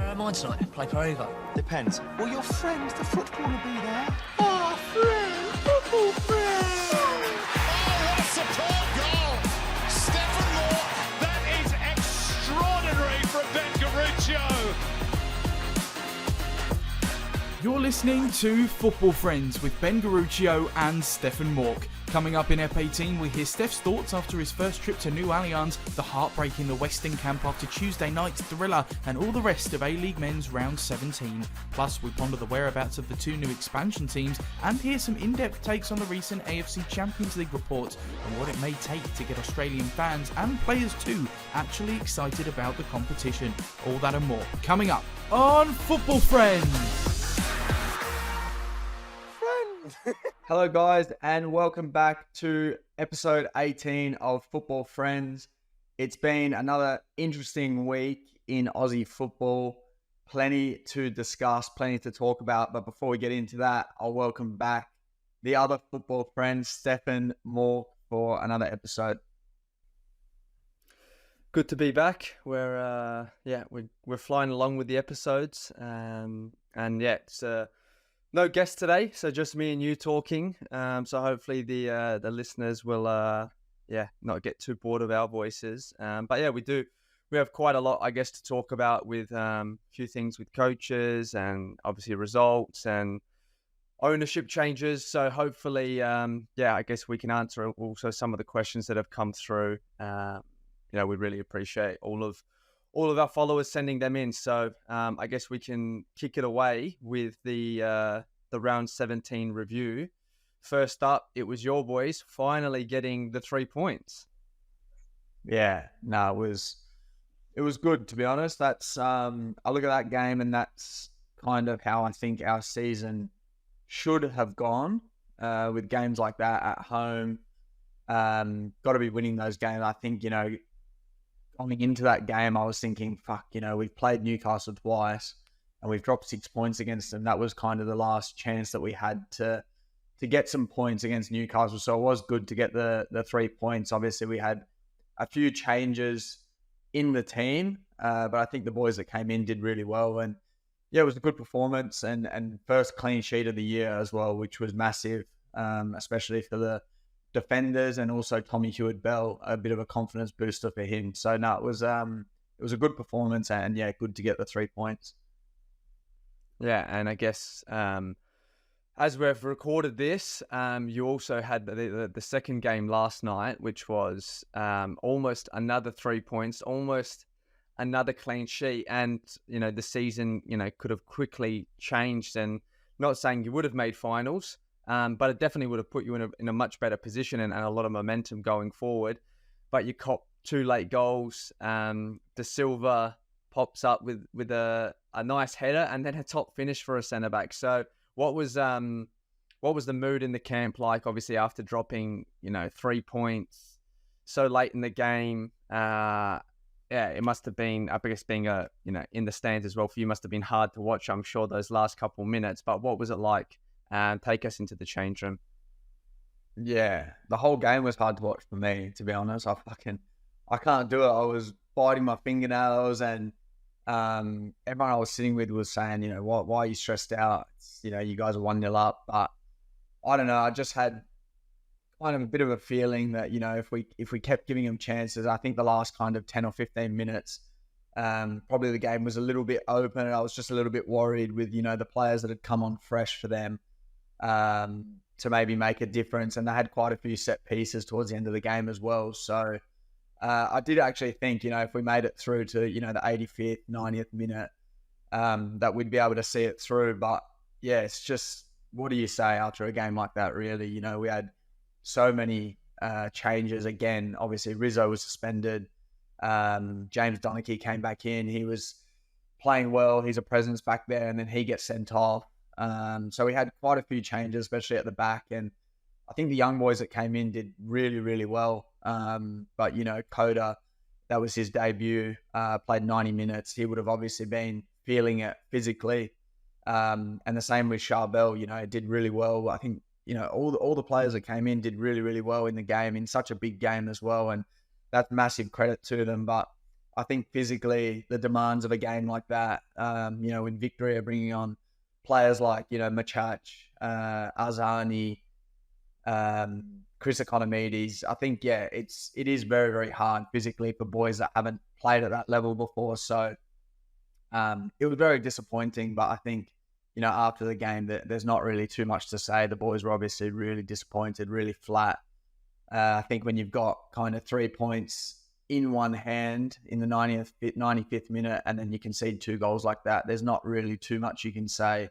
am I tonight? Play Takeover. Depends. Will your friend, the footballer, be there? Oh, friend, football friend! Oh, what a superb goal! Stefan Moore, that is extraordinary from Ben Garuccio. You're listening to Football Friends with Ben Garuccio and Stefan Mork. Coming up in Ep18, we hear Stef's thoughts after his first trip to New Allianz, the heartbreak in the Western camp after Tuesday night's thriller, and all the rest of A-League Men's Round 17. Plus, we ponder the whereabouts of the two new expansion teams and hear some in-depth takes on the recent AFC Champions League report and what it may take to get Australian fans and players too actually excited about the competition. All that and more coming up on Football Friends. Hello guys and welcome back to episode 18 of Football Friends. It's been another interesting week in Aussie football. Plenty to discuss, plenty to talk about. But before we get into that, I'll welcome back the other football friends, Stefan Moore, for another episode. Good to be back. We're flying along with the episodes, it's no guest today, so just me and you talking. So hopefully the listeners will not get too bored of our voices. We have quite a lot, I guess, to talk about with a few things with coaches and obviously results and ownership changes. So hopefully, I guess we can answer also some of the questions that have come through. We really appreciate all of our followers sending them in. So I guess we can kick it away with the round 17 review. First up, it was your boys finally getting the 3 points. Yeah, no, it was good, to be honest. That's I look at that game and that's kind of how I think our season should have gone, with games like that at home. Got to be winning those games. I think, coming into that game, I was thinking, we've played Newcastle twice and we've dropped 6 points against them. That was kind of the last chance that we had to get some points against Newcastle. So it was good to get the 3 points. Obviously, we had a few changes in the team, but I think the boys that came in did really well. And yeah, it was a good performance and first clean sheet of the year as well, which was massive, especially for the defenders, and also Tommy Hewitt-Bell, a bit of a confidence booster for him. So no, it was a good performance, and yeah, good to get the 3 points. Yeah, and I guess as we've recorded this, you also had the second game last night, which was almost another 3 points, almost another clean sheet, and the season could have quickly changed. And not saying you would have made finals, but it definitely would have put you in a much better position and a lot of momentum going forward. But you copped 2 late goals. De Silva pops up with a nice header and then a top finish for a centre back. So what was the mood in the camp like? Obviously, after dropping 3 points so late in the game, it must have been, I guess, being in the stands as well for you, must have been hard to watch, I'm sure, those last couple minutes. But what was it like? Take us into the change room. Yeah, the whole game was hard to watch for me, to be honest. I can't do it. I was biting my fingernails, and everyone I was sitting with was saying, why are you stressed out? You guys are 1-0 up. But I don't know. I just had kind of a bit of a feeling that, if we kept giving them chances, I think the last kind of 10 or 15 minutes, probably the game was a little bit open, and I was just a little bit worried with, the players that had come on fresh for them to maybe make a difference. And they had quite a few set pieces towards the end of the game as well. So I did actually think, if we made it through to, the 85th, 90th minute, that we'd be able to see it through. But yeah, it's just, what do you say after a game like that, really? We had so many changes. Again, obviously Rizzo was suspended. James Donachie came back in. He was playing well. He's a presence back there, and then he gets sent off. So we had quite a few changes, especially at the back. And I think the young boys that came in did really, really well. But, Coda, that was his debut, played 90 minutes. He would have obviously been feeling it physically. And the same with Charbel, did really well. I think, all the players that came in did really, really well in the game, in such a big game as well. And that's massive credit to them. But I think physically the demands of a game like that, in Victory are bringing on players like, Machach, Azani, Chris Economides. I think, it is very, very hard physically for boys that haven't played at that level before. So it was very disappointing, but I think, after the game, there's not really too much to say. The boys were obviously really disappointed, really flat. I think when you've got kind of 3 points in one hand in the 95th minute, and then you concede 2 goals like that, there's not really too much you can say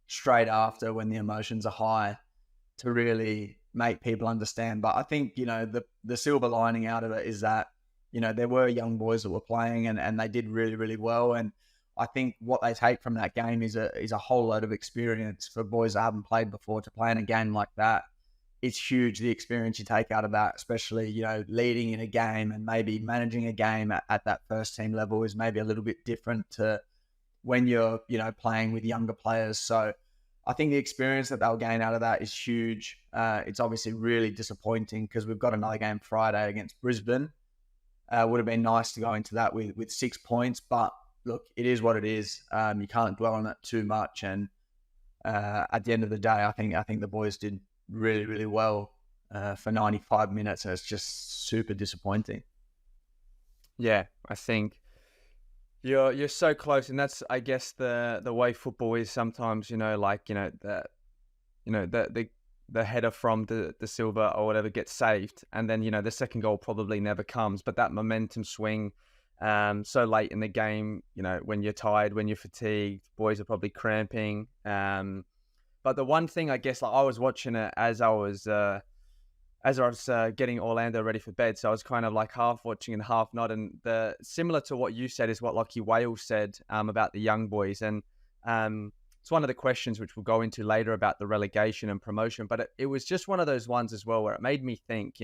straight after when the emotions are high to really make people understand. But I think, the silver lining out of it is that, there were young boys that were playing and they did really, really well. And I think what they take from that game is a whole load of experience for boys that haven't played before to play in a game like that. It's huge, the experience you take out of that, especially, leading in a game and maybe managing a game at that first team level is maybe a little bit different to when you're, playing with younger players. So I think the experience that they'll gain out of that is huge. It's obviously really disappointing because we've got another game Friday against Brisbane. Would have been nice to go into that with 6 points, but look, it is what it is. You can't dwell on it too much. And at the end of the day, I think the boys did really, really well for 95 minutes, and it's just super disappointing. Yeah, I think you're so close, and that's, I guess, the way football is sometimes. The header from the Silva or whatever gets saved, and then the second goal probably never comes. But that momentum swing, so late in the game, when you're tired, when you're fatigued, boys are probably cramping. But the one thing, I guess, like I was watching it as I was getting Orlando ready for bed, so I was kind of like half watching and half not. And similar to what you said is what Lockie Wales said about the young boys, and it's one of the questions which we'll go into later about the relegation and promotion. But it was just one of those ones as well where it made me think,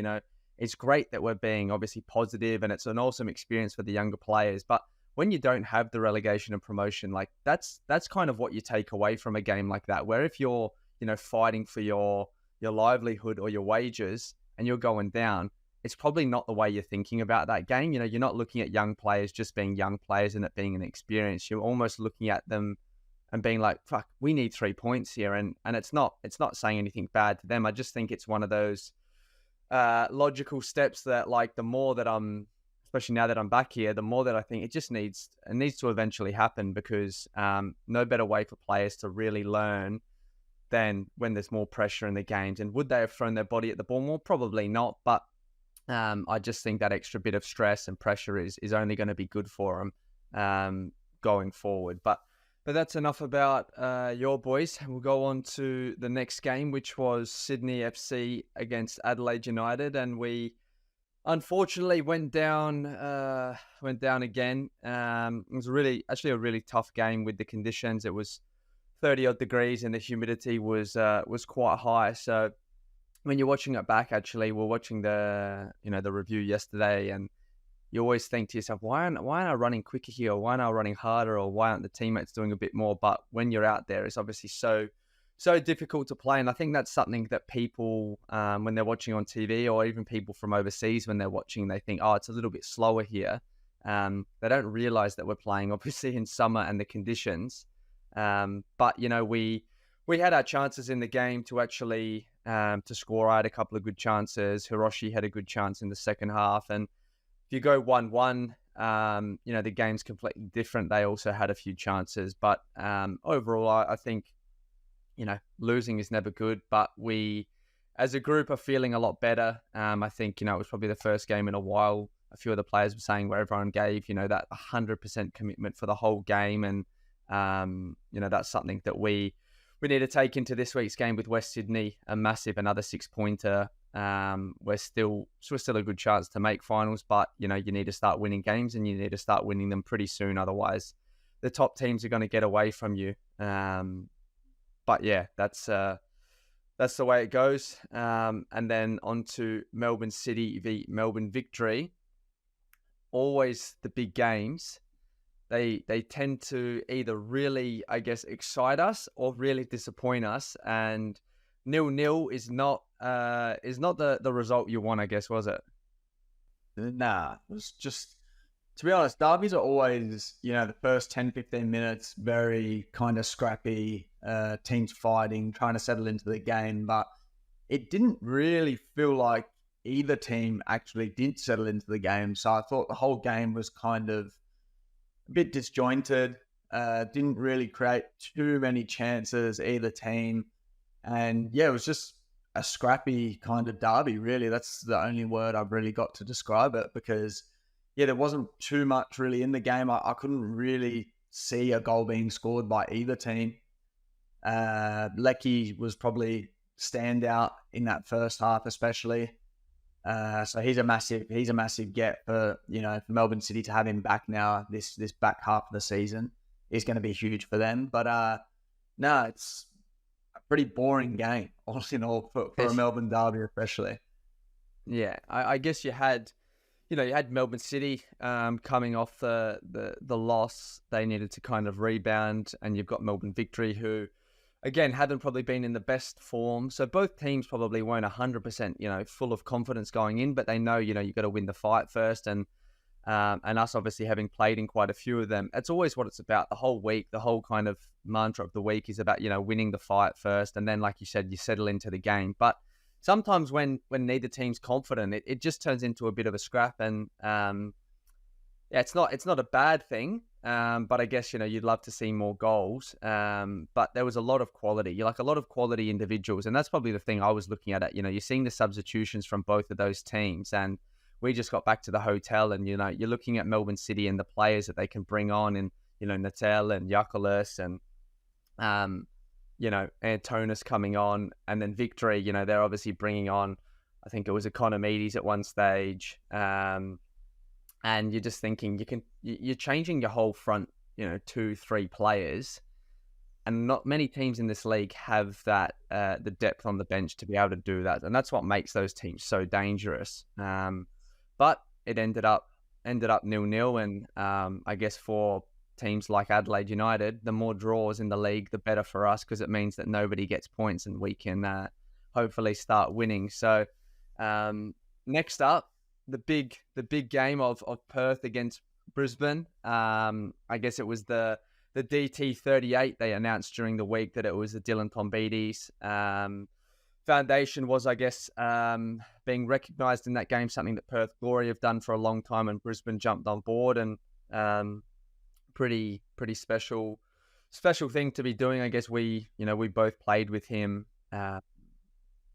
it's great that we're being obviously positive and it's an awesome experience for the younger players, but when you don't have the relegation and promotion, like that's kind of what you take away from a game like that, where if you're, fighting for your livelihood or your wages and you're going down, it's probably not the way you're thinking about that game. You're not looking at young players just being young players and it being an experience. You're almost looking at them and being like, fuck, we need 3 points here. And it's not saying anything bad to them. I just think it's one of those logical steps that, like, the more that especially now that I'm back here, the more that I think it needs to eventually happen, because no better way for players to really learn than when there's more pressure in the games. And would they have thrown their body at the ball more? Probably not. But I just think that extra bit of stress and pressure is only going to be good for them going forward. But that's enough about your boys. We'll go on to the next game, which was Sydney FC against Adelaide United, and we unfortunately went down again. It was actually a really tough game with the conditions. It was 30 odd degrees and the humidity was quite high. So when you're watching it back, actually, we're watching the review yesterday, and you always think to yourself, why aren't I running quicker here? Or why aren't I running harder? Or why aren't the teammates doing a bit more? But when you're out there, it's obviously so difficult to play. And I think that's something that people, when they're watching on TV, or even people from overseas, when they're watching, they think, oh, it's a little bit slower here. They don't realize that we're playing, obviously, in summer and the conditions. But, we had our chances in the game to actually to score. I had a couple of good chances. Hiroshi had a good chance in the second half. And if you go 1-1, the game's completely different. They also had a few chances. But overall, I think, losing is never good. But we, as a group, are feeling a lot better. I think, it was probably the first game in a while. A few of the players were saying where everyone gave, that 100% commitment for the whole game. And, that's something that we need to take into this week's game with West Sydney, another 6-pointer. We're still a good chance to make finals, but you need to start winning games, and you need to start winning them pretty soon. Otherwise, the top teams are going to get away from you. But yeah, that's the way it goes. And then on to Melbourne City v Melbourne Victory. Always the big games. They tend to either really, I guess, excite us or really disappoint us. And 0-0 is not the result you want, I guess, was it? Nah, it was just to be honest, derbies are always, the first 10, 15 minutes, very kind of scrappy, teams fighting, trying to settle into the game. But it didn't really feel like either team actually did settle into the game. So I thought the whole game was kind of a bit disjointed, didn't really create too many chances, either team. And yeah, it was just a scrappy kind of derby, really. That's the only word I've really got to describe it, because there wasn't too much really in the game. I couldn't really see a goal being scored by either team. Lecky was probably standout in that first half, especially. So he's a massive get for Melbourne City to have him back now. This back half of the season is going to be huge for them. But no, it's a pretty boring game, all in all, for a Melbourne derby, especially. Yeah, I guess you had Melbourne City coming off the loss. They needed to kind of rebound, and you've got Melbourne Victory, who, again, haven't probably been in the best form. So both teams probably weren't 100%, full of confidence going in, but they know, you've got to win the fight first. And us obviously having played in quite a few of them, it's always what it's about. The whole week, the whole kind of mantra of the week is about, winning the fight first. And then, like you said, you settle into the game. But sometimes when neither team's confident, it just turns into a bit of a scrap. And it's not a bad thing. But I guess, you'd love to see more goals. But there was a lot of quality. A lot of quality individuals. And that's probably the thing I was looking at. You're seeing the substitutions from both of those teams. And we just got back to the hotel, and, you're looking at Melbourne City and the players that they can bring on, and, Natel and Yakulis and, Antonis coming on, and then Victory, they're obviously bringing on, I think it was Economides at one stage. And you're just thinking you're changing your whole front, 2-3 players, and not many teams in this league have that, the depth on the bench to be able to do that. And that's what makes those teams so dangerous. But it ended up 0-0. And, I guess for teams like Adelaide United, the more draws in the league, the better for us, because it means that nobody gets points and we can hopefully start winning. So next up, the big game of Perth against Brisbane. I guess it was the DT38. They announced during the week that it was the Dylan Tombides Foundation was, I guess, being recognised in that game, something that Perth Glory have done for a long time, and Brisbane jumped on board. And pretty special thing to be doing. I guess we both played with him,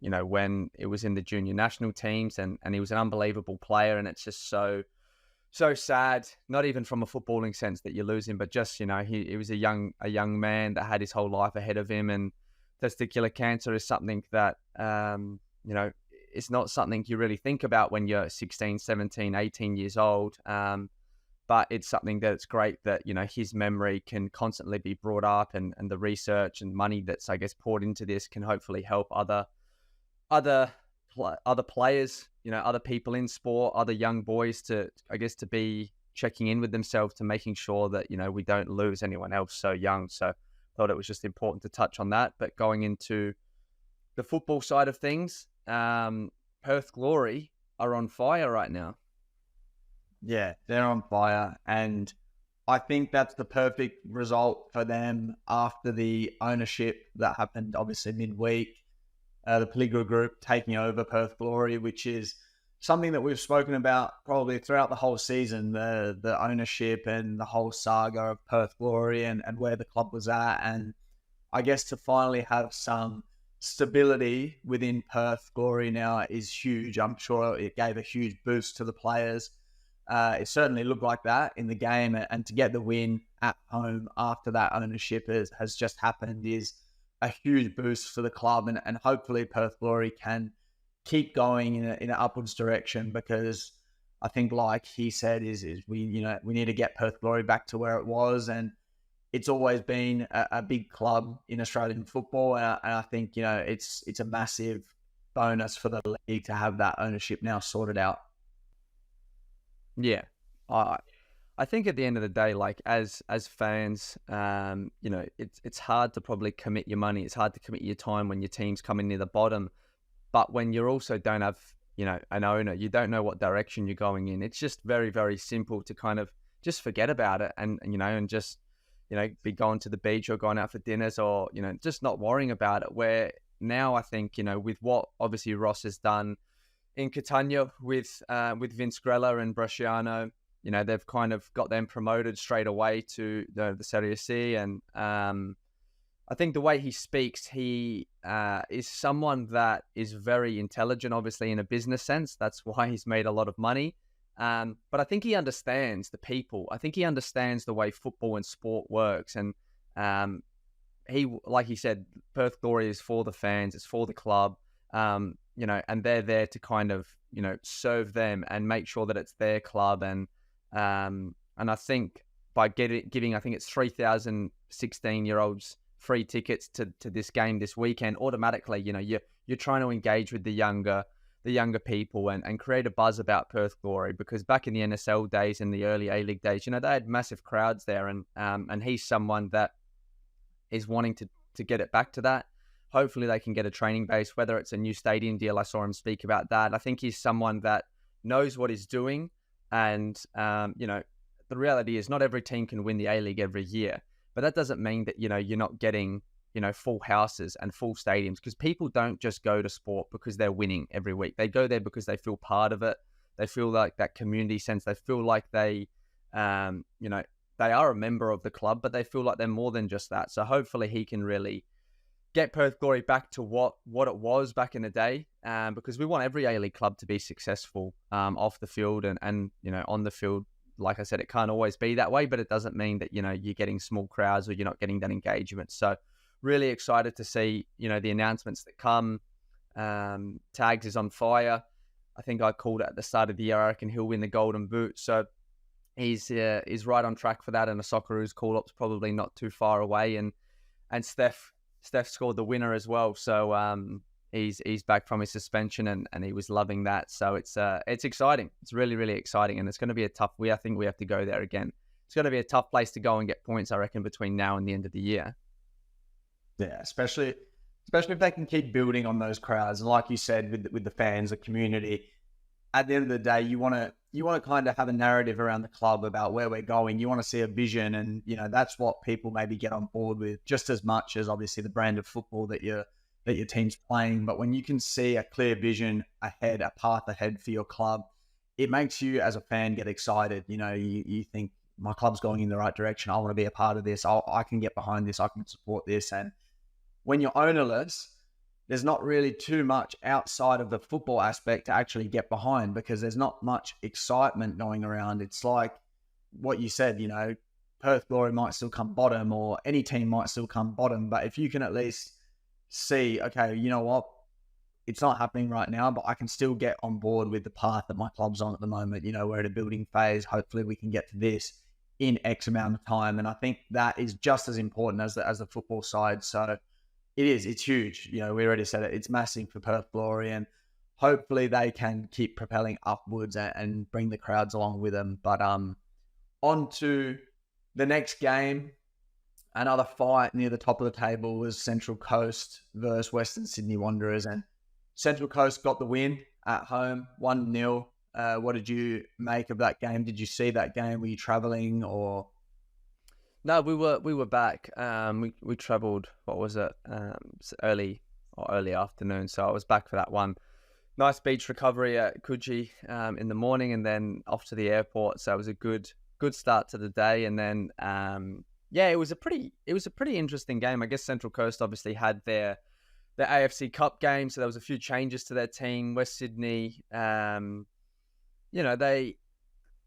when it was in the junior national teams, and he was an unbelievable player. And it's just so sad, not even from a footballing sense that you lose him, but just, he was a young man that had his whole life ahead of him. And testicular cancer is something that, it's not something you really think about when you're 16, 17, 18 years old. But it's something that it's great that, his memory can constantly be brought up, and the research and money that's, I guess, poured into this can hopefully help other players, other people in sport, other young boys to be checking in with themselves, to making sure that, we don't lose anyone else so young. So I thought it was just important to touch on that. But going into the football side of things, Perth Glory are on fire right now. Yeah, they're on fire. And I think that's the perfect result for them after the ownership that happened, obviously, midweek. The Pellegro Group taking over Perth Glory, which is something that we've spoken about probably throughout the whole season, the ownership and the whole saga of Perth Glory and where the club was at. And I guess to finally have some stability within Perth Glory now is huge. I'm sure it gave a huge boost to the players. It certainly looked like that in the game, and to get the win at home after that ownership has just happened is a huge boost for the club, and hopefully Perth Glory can keep going in an upwards direction, because I think, like he said, is we need to get Perth Glory back to where it was, and it's always been a big club in Australian football, and I think it's a massive bonus for the league to have that ownership now sorted out. Yeah, I think at the end of the day, like as fans, it's hard to probably commit your money. It's hard to commit your time when your team's coming near the bottom. But when you also don't have an owner. You don't know what direction you're going in. It's just very, very simple to kind of just forget about it and just, be going to the beach or going out for dinners or, just not worrying about it. Where now I think, with what obviously Ross has done in Catania with Vince Grella and Bresciano, they've kind of got them promoted straight away to the Serie C. And I think the way he speaks, he is someone that is very intelligent, obviously in a business sense. That's why he's made a lot of money. But I think he understands the people. I think he understands the way football and sport works. And like he said, Perth Glory is for the fans. It's for the club. And they're there to kind of, serve them and make sure that it's their club. And I think by giving, I think it's 3,000 16-year-olds free tickets to this game this weekend, automatically, you're trying to engage with the younger people and create a buzz about Perth Glory, because back in the NSL days and the early A-League days, they had massive crowds there, and he's someone that is wanting to get it back to that. Hopefully they can get a training base, whether it's a new stadium deal. I saw him speak about that. I think he's someone that knows what he's doing, and the reality is not every team can win the A-League every year. But that doesn't mean that, you're not getting, full houses and full stadiums, because people don't just go to sport because they're winning every week. They go there because they feel part of it. They feel like that community sense. They feel like they are a member of the club, but they feel like they're more than just that. So hopefully he can really get Perth Glory back to what it was back in the day, because we want every A-League club to be successful off the field and on the field. Like I said, it can't always be that way, but it doesn't mean that, you're getting small crowds or you're not getting that engagement. So really excited to see, the announcements that come. Tags is on fire. I think I called it at the start of the year. I reckon he'll win the Golden Boot. So he's right on track for that. And the Socceroos call-up's probably not too far away. And Stef scored the winner as well. So he's back from his suspension and he was loving that. So it's exciting. It's really, really exciting. And it's going to be I think we have to go there again. It's going to be a tough place to go and get points, I reckon, between now and the end of the year. Yeah, especially if they can keep building on those crowds. And like you said, with the fans, the community, at the end of the day, you want to kind of have a narrative around the club about where we're going. You want to see a vision, and that's what people maybe get on board with, just as much as obviously the brand of football that your team's playing. But when you can see a clear vision ahead, a path ahead for your club, it makes you as a fan get excited. You think, my club's going in the right direction. I want to be a part of this. I can get behind this. I can support this. And when you're ownerless, there's not really too much outside of the football aspect to actually get behind, because there's not much excitement going around. It's like what you said, Perth Glory might still come bottom, or any team might still come bottom. But if you can at least see, okay, you know what, it's not happening right now, but I can still get on board with the path that my club's on at the moment. We're at a building phase. Hopefully we can get to this in X amount of time. And I think that is just as important as the football side. So it's huge. We already said it. It's massive for Perth Glory, and hopefully they can keep propelling upwards and bring the crowds along with them. But on to the next game. Another fight near the top of the table was Central Coast versus Western Sydney Wanderers, and Central Coast got the win at home, 1-0. What did you make of that game? Did you see that game? Were you travelling or? No, we were back. We travelled. What was it? Early afternoon. So I was back for that one. Nice beach recovery at Coogee in the morning, and then off to the airport. So it was a good start to the day. And then it was a pretty interesting game. I guess Central Coast obviously had their AFC Cup game, so there was a few changes to their team. West Sydney, they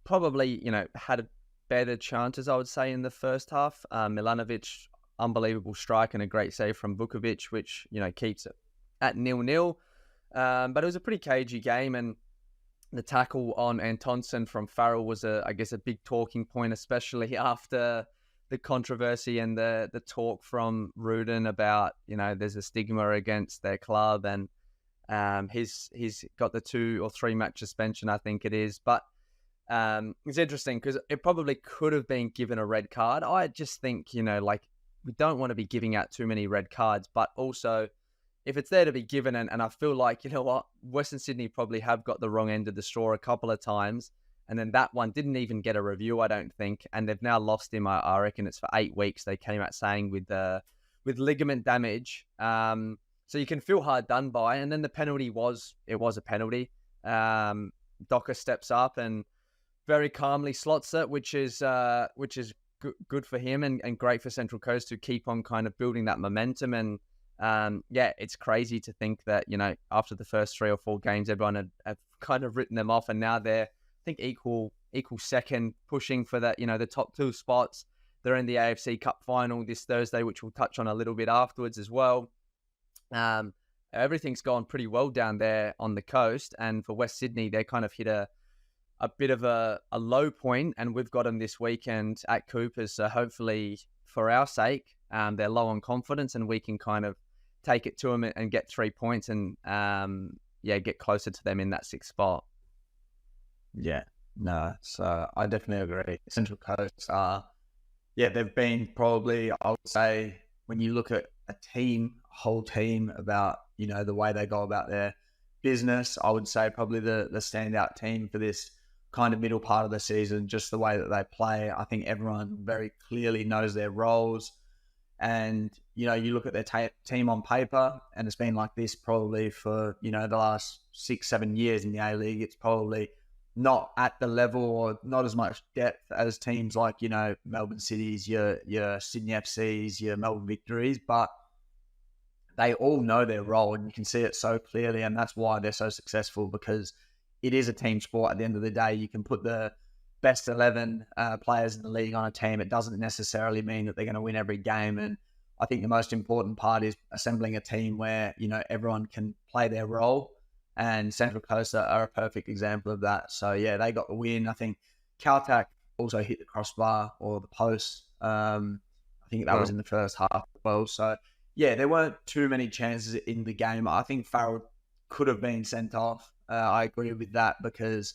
probably had a better chances, I would say, in the first half. Milanovic, unbelievable strike and a great save from Vukovic, which keeps it at 0-0. But it was a pretty cagey game, and the tackle on Antonsen from Farrell was a big talking point, especially after the controversy and the talk from Rudin about, there's a stigma against their club, and he's got the 2 or 3 match suspension, I think it is. But it's interesting because it probably could have been given a red card. I just think, we don't want to be giving out too many red cards, but also if it's there to be given, and I feel like, you know what, Western Sydney probably have got the wrong end of the straw a couple of times. And then that one didn't even get a review, I don't think. And they've now lost him. I reckon it's for 8 weeks. They came out saying with ligament damage. So you can feel hard done by. And then the penalty was a penalty. Docker steps up and very calmly slots it, which is good for him and great for Central Coast to keep on kind of building that momentum. And it's crazy to think that, you know, after the first 3 or 4 games, everyone had kind of written them off, and now they're, I think, equal second, pushing for that, you know, the top 2 spots. They're in the AFC Cup final this Thursday, which we'll touch on a little bit afterwards as well. Everything's gone pretty well down there on the coast, and for West Sydney, they kind of hit a bit of a low point, and we've got them this weekend at Coopers. So hopefully, for our sake, they're low on confidence, and we can kind of take it to them and get 3 points and get closer to them in that 6th spot. Yeah, no, so I definitely agree. Central Coast they've been probably, I would say, when you look at a whole team about, you know, the way they go about their business, I would say probably the standout team for this kind of middle part of the season, just the way that they play. I think everyone very clearly knows their roles. And, you know, you look at their team on paper, and it's been like this probably for, you know, the last 6-7 years in the A-League. It's probably not at the level or not as much depth as teams like, you know, Melbourne Cities, your Sydney FCs, your Melbourne Victories, but they all know their role, and you can see it so clearly, and that's why they're so successful, because it is a team sport. At the end of the day, you can put the best 11 players in the league on a team. It doesn't necessarily mean that they're going to win every game, and I think the most important part is assembling a team where, you know, everyone can play their role. And Central Coast are a perfect example of that. So, yeah, they got the win. I think Caltac also hit the crossbar or the post. I think that was in the first half as well. So, yeah, there weren't too many chances in the game. I think Farrell could have been sent off. I agree with that, because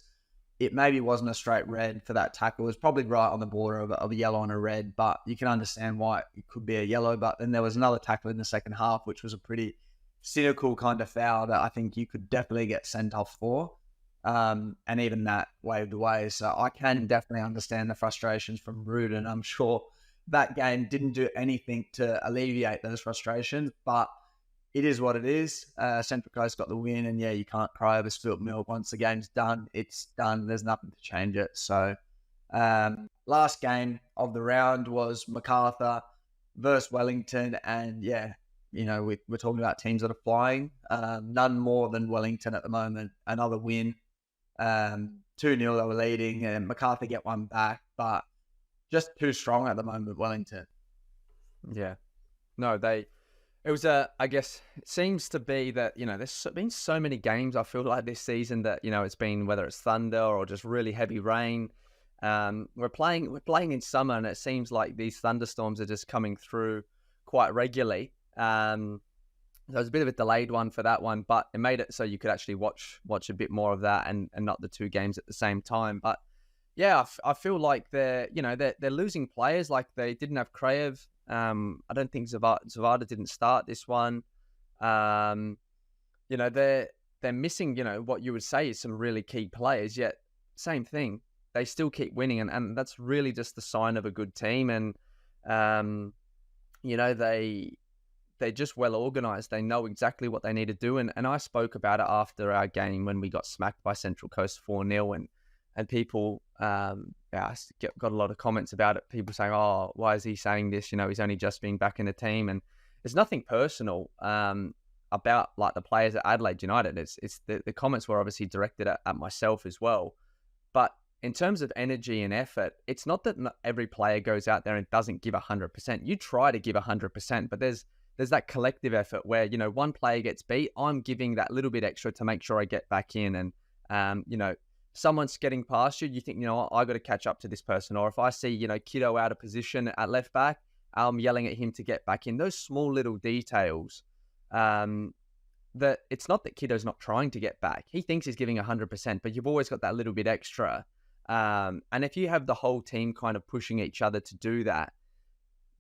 it maybe wasn't a straight red for that tackle. It was probably right on the border of a yellow and a red, but you can understand why it could be a yellow. But then there was another tackle in the second half, which was a pretty cynical kind of foul that I think you could definitely get sent off for. And even that waved away. So I can definitely understand the frustrations from Rude, and I'm sure that game didn't do anything to alleviate those frustrations, but it is what it is. Central Coast got the win, and yeah, you can't cry over spilt milk. Once the game's done, it's done. There's nothing to change it. So last game of the round was MacArthur versus Wellington, and yeah, you know, we're talking about teams that are flying. None more than Wellington at the moment. Another win. 2-0 they were leading, and MacArthur get one back, but just too strong at the moment, Wellington. Yeah. No, I guess it seems to be that, you know, there's been so many games, I feel like, this season that, you know, it's been, whether it's thunder or just really heavy rain. We're playing in summer, and it seems like these thunderstorms are just coming through quite regularly. So it was a bit of a delayed one for that one, but it made it so you could actually watch a bit more of that and not the 2 games at the same time. But yeah, I feel like they're losing players. Like, they didn't have Krayev. I don't think Zavada didn't start this one. You know, they're missing, you know, what you would say is some really key players, yet same thing. They still keep winning, and that's really just the sign of a good team. And you know, they're just well organized. They know exactly what they need to do. And I spoke about it after our game when we got smacked by Central Coast 4-0, and people got a lot of comments about it. People saying, "Oh, why is he saying this? You know, he's only just been back in the team." And there's nothing personal about, like, the players at Adelaide United. It's the comments were obviously directed at myself as well. But in terms of energy and effort, it's not that every player goes out there and doesn't give 100%. You try to give 100%, but there's that collective effort where, you know, one player gets beat, I'm giving that little bit extra to make sure I get back in. And, you know, someone's getting past you, you think, you know what, I got to catch up to this person. Or if I see, you know, Kiddo out of position at left back, I'm yelling at him to get back in. Those small little details, that it's not that Kiddo's not trying to get back. He thinks he's giving 100%, but you've always got that little bit extra. And if you have the whole team kind of pushing each other to do that,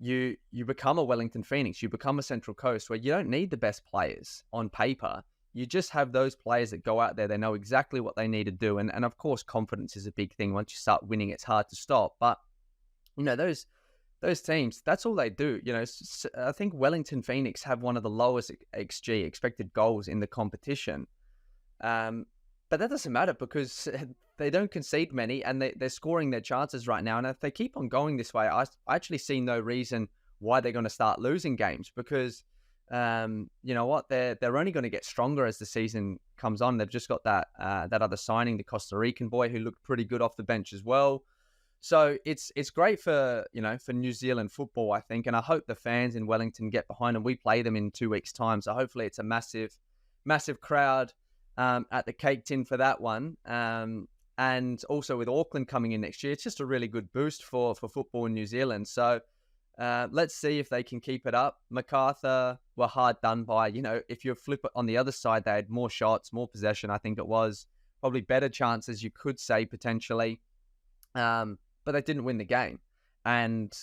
you become a Wellington Phoenix, you become a Central Coast, where you don't need the best players on paper. You just have those players that go out there, they know exactly what they need to do. And of course, confidence is a big thing. Once you start winning, it's hard to stop. But, those teams, that's all they do. I think Wellington Phoenix have one of the lowest XG, expected goals, in the competition. But that doesn't matter because they don't concede many and they're scoring their chances right now. And if they keep on going this way, I actually see no reason why they're going to start losing games because, you know what, they're only going to get stronger as the season comes on. They've just got that other signing, the Costa Rican boy who looked pretty good off the bench as well. So it's great for New Zealand football, I think. And I hope the fans in Wellington get behind them. We play them in 2 weeks' time. So hopefully it's a massive, massive crowd at the Cake Tin for that one. And also with Auckland coming in next year, it's just a really good boost for football in New Zealand. So let's see if they can keep it up. MacArthur were hard done by. If you flip it on the other side, they had more shots, more possession. I think it was probably better chances, you could say, potentially. But they didn't win the game. And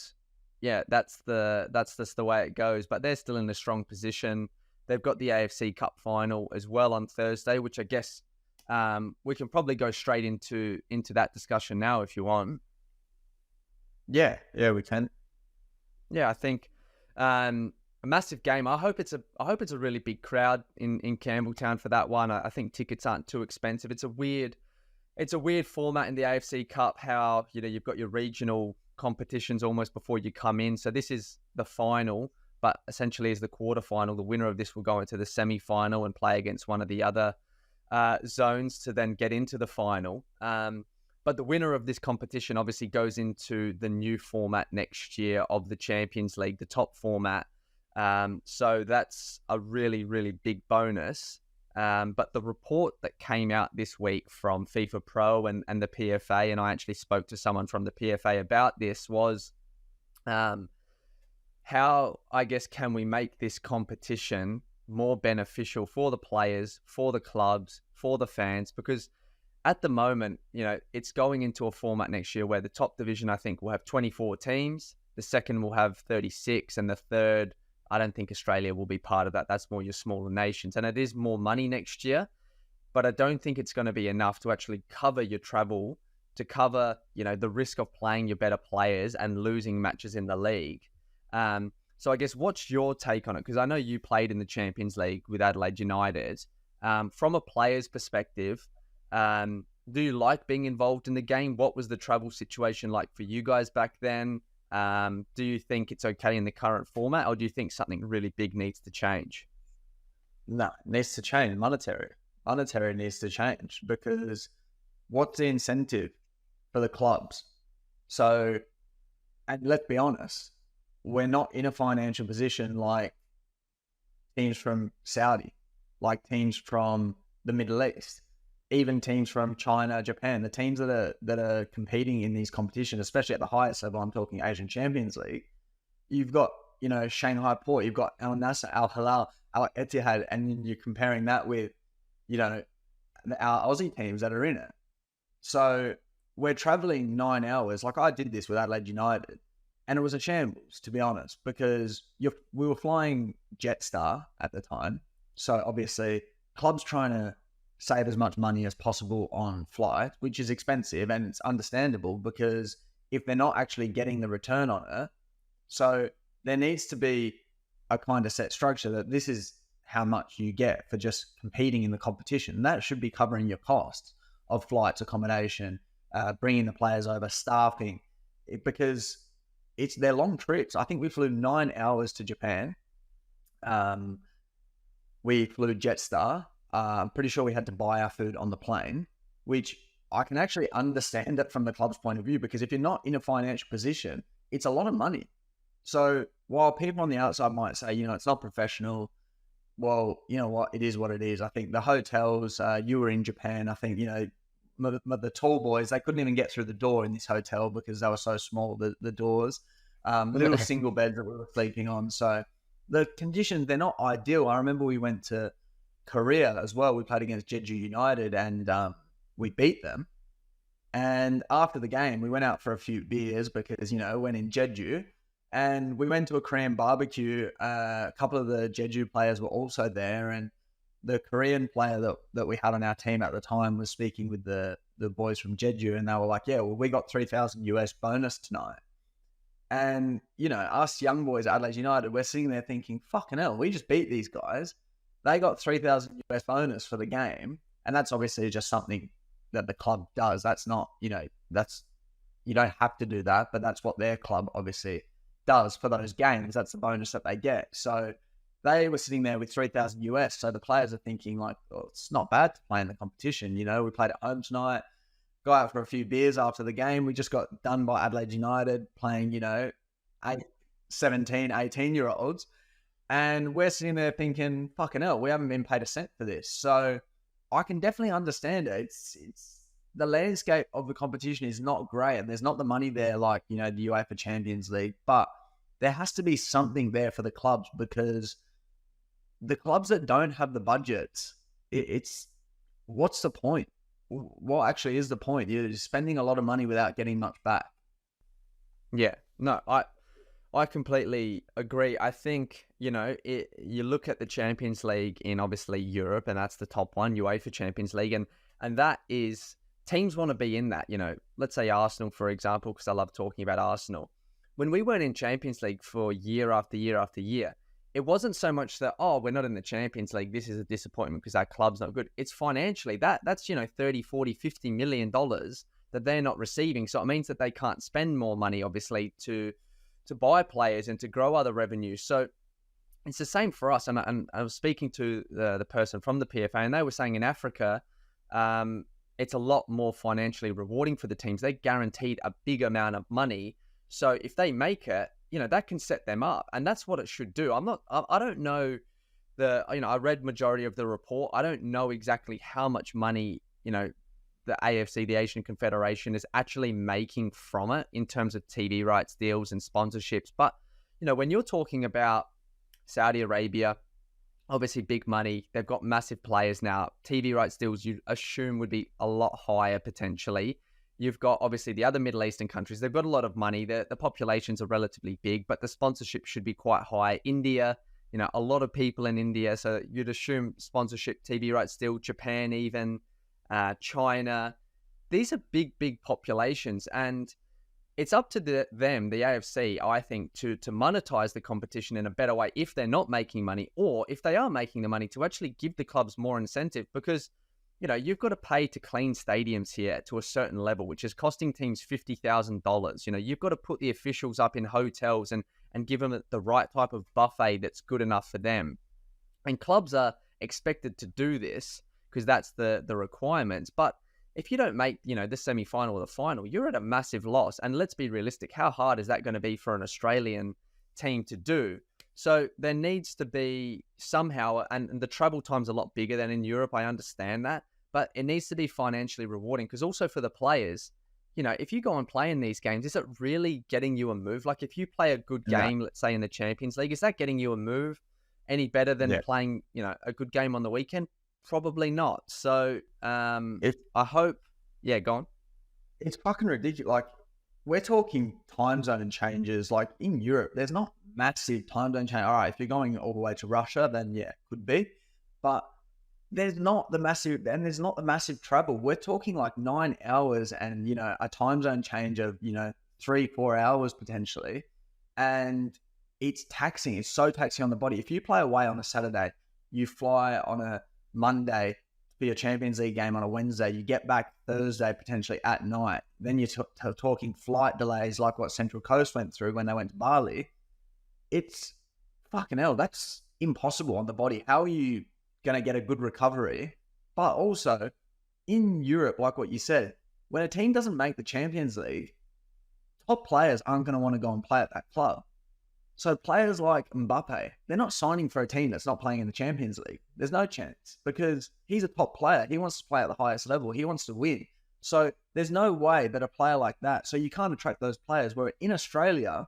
yeah, that's just the way it goes. But they're still in a strong position. They've got the AFC Cup final as well on Thursday, which I guess we can probably go straight into that discussion now if you want. Yeah, we can. Yeah, I think a massive game. I hope it's a really big crowd in Campbelltown for that one. I think tickets aren't too expensive. It's a weird format in the AFC Cup, how you've got your regional competitions almost before you come in. So this is the final, but essentially is the quarterfinal. The winner of this will go into the semi-final and play against one of the other zones to then get into the final. But the winner of this competition obviously goes into the new format next year of the Champions League, the top format. So that's a really, really big bonus. But the report that came out this week from FIFA Pro and the PFA, and I actually spoke to someone from the PFA about this, was how, I guess, can we make this competition more beneficial for the players, for the clubs, for the fans? Because at the moment, it's going into a format next year where the top division, I think, will have 24 teams. The second will have 36, and the third, I don't think Australia will be part of that. That's more your smaller nations. And it is more money next year, but I don't think it's going to be enough to actually cover your travel, to cover, the risk of playing your better players and losing matches in the league. So I guess what's your take on it? Because I know you played in the Champions League with Adelaide United. From a player's perspective, do you like being involved in the game? What was the travel situation like for you guys back then? Do you think it's okay in the current format, or do you think something really big needs to change? No, it needs to change. Monetary needs to change, because what's the incentive for the clubs? So, and let's be honest, we're not in a financial position like teams from Saudi, like teams from the Middle East, even teams from China, Japan, the teams that are competing in these competitions, especially at the highest level. I'm talking Asian Champions League. You've got, Shanghai Port, you've got Al Nassr, Al Hilal, Al Ittihad, and you're comparing that with, our Aussie teams that are in it. So we're traveling 9 hours. Like, I did this with Adelaide United, and it was a shambles, to be honest, because we were flying Jetstar at the time. So obviously, clubs trying to save as much money as possible on flight, which is expensive, and it's understandable because if they're not actually getting the return on it, so there needs to be a kind of set structure that this is how much you get for just competing in the competition. That should be covering your costs of flights, accommodation, bringing the players over, staffing, because they're long trips. I think we flew 9 hours to Japan. We flew Jetstar. I'm pretty sure we had to buy our food on the plane, which I can actually understand it from the club's point of view, because if you're not in a financial position, it's a lot of money. So while people on the outside might say, it's not professional, well, you know what, it is what it is. I think the hotels, you were in Japan, I think, the tall boys, they couldn't even get through the door in this hotel because they were so small, the doors, little single beds that we were sleeping on. So the conditions, they're not ideal. I remember we went to Korea as well. We played against Jeju United, and we beat them. And after the game, we went out for a few beers because, when in Jeju, And we went to a Korean barbecue. A couple of the Jeju players were also there, and the Korean player that we had on our team at the time was speaking with the boys from Jeju, and they were like, yeah, well, we got 3,000 US bonus tonight. And, us young boys at Adelaide United, we're sitting there thinking, fucking hell, we just beat these guys. They got 3,000 US bonus for the game. And that's obviously just something that the club does. That's not, you don't have to do that, but that's what their club obviously does for those games. That's the bonus that they get. So they were sitting there with 3,000 US. So the players are thinking like, oh, it's not bad to play in the competition. We played at home tonight, go out for a few beers after the game. We just got done by Adelaide United playing, 17, 18-year-olds. And we're sitting there thinking, fucking hell, we haven't been paid a cent for this. So I can definitely understand it. It's the landscape of the competition is not great, and there's not the money there like, the UEFA Champions League, but there has to be something there for the clubs, because the clubs that don't have the budgets, it's what's the point? What actually is the point? You're spending a lot of money without getting much back. Yeah, no, I completely agree. I think, you look at the Champions League in obviously Europe, and that's the top one, UEFA Champions League, and that is, teams want to be in that, let's say Arsenal, for example, because I love talking about Arsenal. When we weren't in Champions League for year after year after year, it wasn't so much that, oh, we're not in the Champions League, this is a disappointment because our club's not good. It's financially, that's 30, 40, $50 million that they're not receiving. So it means that they can't spend more money, obviously, to buy players and to grow other revenues. So it's the same for us. And I was speaking to the person from the PFA, and they were saying in Africa, it's a lot more financially rewarding for the teams. They're guaranteed a big amount of money. So if they make it, that can set them up, and that's what it should do. I don't know I read majority of the report. I don't know exactly how much money, the AFC, the Asian Confederation, is actually making from it in terms of TV rights deals and sponsorships. But, when you're talking about Saudi Arabia, obviously big money, they've got massive players now. TV rights deals, you assume, would be a lot higher potentially. You've got obviously the other Middle Eastern countries. They've got a lot of money. The populations are relatively big, but the sponsorship should be quite high. India, a lot of people in India. So you'd assume sponsorship, TV rights deal, Japan even, China. These are big, big populations. And it's up to them, the AFC, I think, to monetize the competition in a better way if they're not making money, or if they are making the money, to actually give the clubs more incentive, because you've got to pay to clean stadiums here to a certain level, which is costing teams $50,000. You've got to put the officials up in hotels and give them the right type of buffet that's good enough for them. And clubs are expected to do this because that's the requirements. But if you don't make, the semi-final or the final, you're at a massive loss. And let's be realistic. How hard is that going to be for an Australian team to do? So there needs to be somehow, and the travel time's a lot bigger than in Europe, I understand that, but it needs to be financially rewarding, because also for the players, if you go and play in these games, is it really getting you a move? Like if you play a good game, let's say in the Champions League, is that getting you a move any better than playing, a good game on the weekend? Probably not. So I hope, go on. It's fucking ridiculous. Like, we're talking time zone changes. Like in Europe, there's not massive time zone change. All right, if you're going all the way to Russia, then could be. But there's not the massive travel. We're talking like 9 hours and, a time zone change of, 3-4 hours potentially. And it's taxing. It's so taxing on the body. If you play away on a Saturday, you fly on a Monday for your Champions League game on a Wednesday, you get back Thursday potentially at night. Then you're talking flight delays like what Central Coast went through when they went to Bali. It's fucking hell. That's impossible on the body. How are you going to get a good recovery? But also in Europe, like what you said, when a team doesn't make the Champions League, top players aren't going to want to go and play at that club. So players like Mbappe, they're not signing for a team that's not playing in the Champions League. There's no chance, because he's a top player. He wants to play at the highest level. He wants to win. So there's no way that a player like that, so you can't attract those players, where in Australia,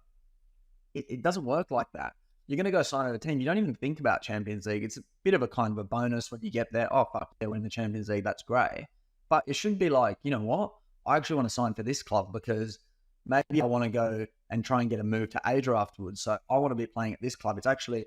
it doesn't work like that. You're going to go sign at a team. You don't even think about Champions League. It's a bit of a kind of a bonus when you get there. Oh, fuck, they're in the Champions League. That's great. But it should be like, you know what? I actually want to sign for this club because maybe I want to go and try and get a move to Asia afterwards. So I want to be playing at this club. It's actually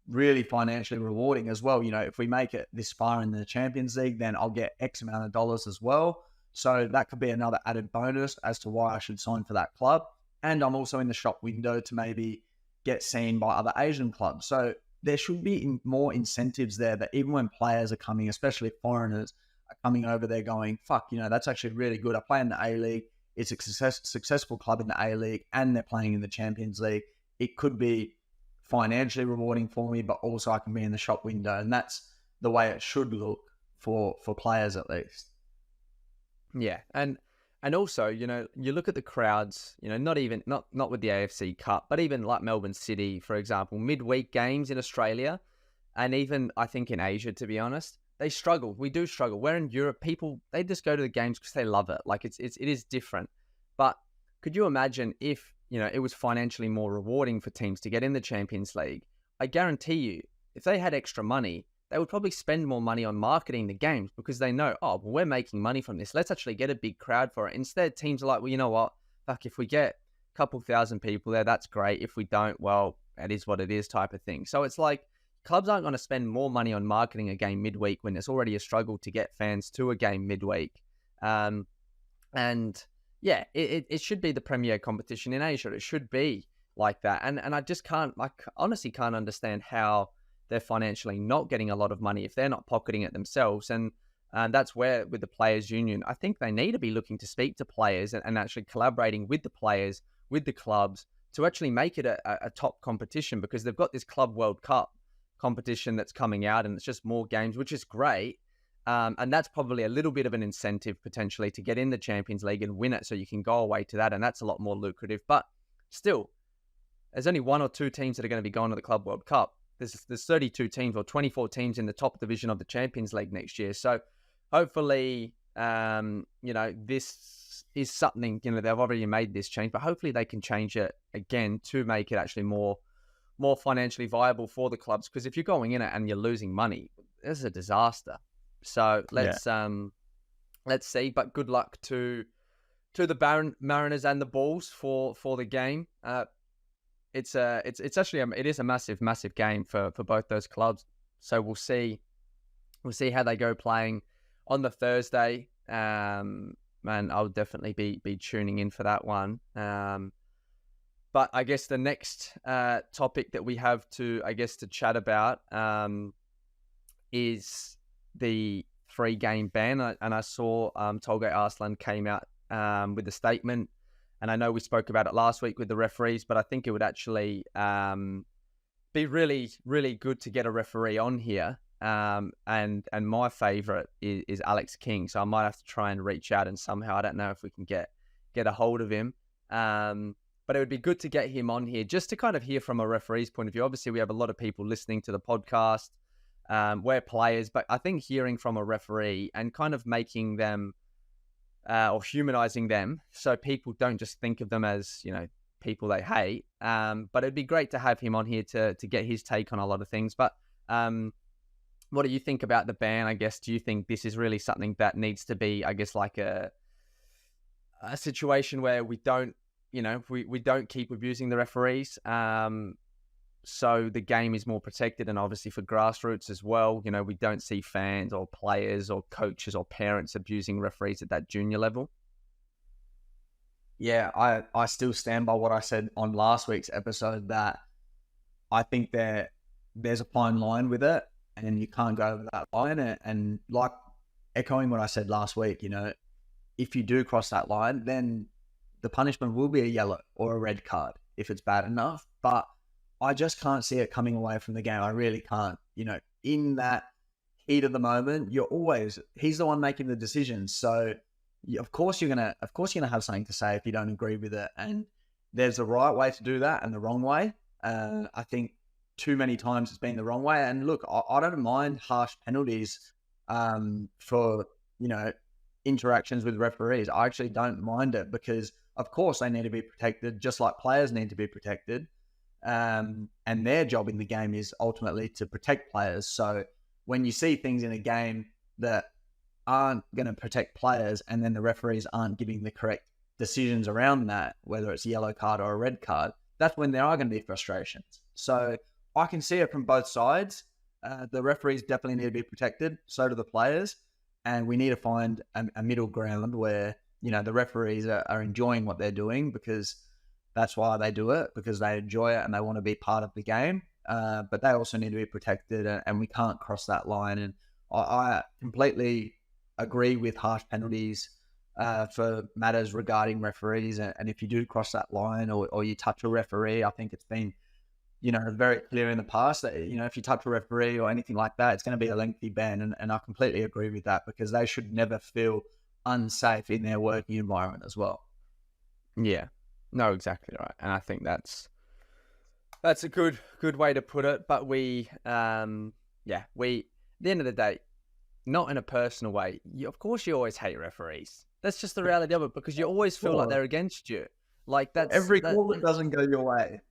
really financially rewarding as well. You know, if we make it this far in the Champions League, then I'll get X amount of dollars as well. So that could be another added bonus as to why I should sign for that club. And I'm also in the shop window to maybe get seen by other Asian clubs. So there should be more incentives there that even when players are coming, especially foreigners, are coming over there going, fuck, you know, that's actually really good. I play in the A-League. It's a successful club in the A-League and they're playing in the Champions League. It could be financially rewarding for me, but also I can be in the shop window. And that's the way it should look for players at least. Yeah. And also, you know, you look at the crowds, you know, not with the AFC Cup, but even like Melbourne City, for example, midweek games in Australia, and even I think in Asia, to be honest, they struggle. We do struggle. Where in Europe, people, they just go to the games because they love it. Like it is different. But could you imagine if, you know, it was financially more rewarding for teams to get in the Champions League? I guarantee you, if they had extra money, they would probably spend more money on marketing the games because they know, oh, well, we're making money from this. Let's actually get a big crowd for it. Instead, teams are like, well, you know what? Fuck, if we get a couple thousand people there, that's great. If we don't, well, it is what it is type of thing. So it's like clubs aren't going to spend more money on marketing a game midweek when it's already a struggle to get fans to a game midweek. And yeah, it should be the premier competition in Asia. It should be like that. And I just can't, I honestly can't understand how they're financially not getting a lot of money if they're not pocketing it themselves. And that's where, with the Players Union, I think they need to be looking to speak to players and actually collaborating with the players, with the clubs, to actually make it a top competition, because they've got this Club World Cup competition that's coming out and it's just more games, which is great. And that's probably a little bit of an incentive potentially to get in the Champions League and win it, so you can go away to that, and that's a lot more lucrative. But still, there's only 1 or 2 teams that are going to be going to the Club World Cup. There's 32 teams or 24 teams in the top division of the Champions League next year. So hopefully, you know, this is something, you know, they've already made this change, but hopefully they can change it again to make it actually more financially viable for the clubs. Because if you're going in it and you're losing money, this is a disaster. So let's see. But good luck to the Mariners and the Bulls for the game. It's actually it is a massive game for both those clubs. So we'll see how they go playing on the Thursday. And I'll definitely be tuning in for that one. But I guess the next topic that we have to chat about is the 3-game ban. And I saw Tolga Arslan came out with a statement. And I know we spoke about it last week with the referees, but I think it would actually be really, really good to get a referee on here. And my favorite is Alex King. So I might have to try and reach out, and somehow, I don't know if we can get a hold of him. But it would be good to get him on here just to kind of hear from a referee's point of view. Obviously, we have a lot of people listening to the podcast. We're players, but I think hearing from a referee and kind of making them or humanizing them, so people don't just think of them as, you know, people they hate. But it'd be great to have him on here to get his take on a lot of things. But what do you think about the ban? I guess, do you think this is really something that needs to be, I guess, like a situation where we don't, you know, we don't keep abusing the referees? So the game is more protected, and obviously for grassroots as well, you know, we don't see fans or players or coaches or parents abusing referees at that junior level. Yeah, I still stand by what I said on last week's episode, that I think there's a fine line with it, and you can't go over that line. And like echoing what I said last week, you know, if you do cross that line, then the punishment will be a yellow or a red card if it's bad enough. But I just can't see it coming away from the game. I really can't. You know, in that heat of the moment, he's the one making the decisions. So of course you're gonna have something to say if you don't agree with it. And there's a right way to do that and the wrong way. I think too many times it's been the wrong way. And look, I don't mind harsh penalties for, you know, interactions with referees. I actually don't mind it, because of course they need to be protected, just like players need to be protected. And their job in the game is ultimately to protect players. So when you see things in a game that aren't going to protect players, and then the referees aren't giving the correct decisions around that, whether it's a yellow card or a red card, that's when there are going to be frustrations. So I can see it from both sides. The referees definitely need to be protected. So do the players. And we need to find a middle ground where, the referees are enjoying what they're doing, because that's why they do it, because they enjoy it and they want to be part of the game. But they also need to be protected, and we can't cross that line. And I completely agree with harsh penalties for matters regarding referees. And if you do cross that line or you touch a referee, I think it's been, very clear in the past that, if you touch a referee or anything like that, it's going to be a lengthy ban. And I completely agree with that, because they should never feel unsafe in their working environment as well. Yeah, no, exactly right. And I think that's a good way to put it. But we, at the end of the day, not in a personal way. Of course, you always hate referees. That's just the reality of it, because you always feel like they're against you. Like Every call that doesn't go your way.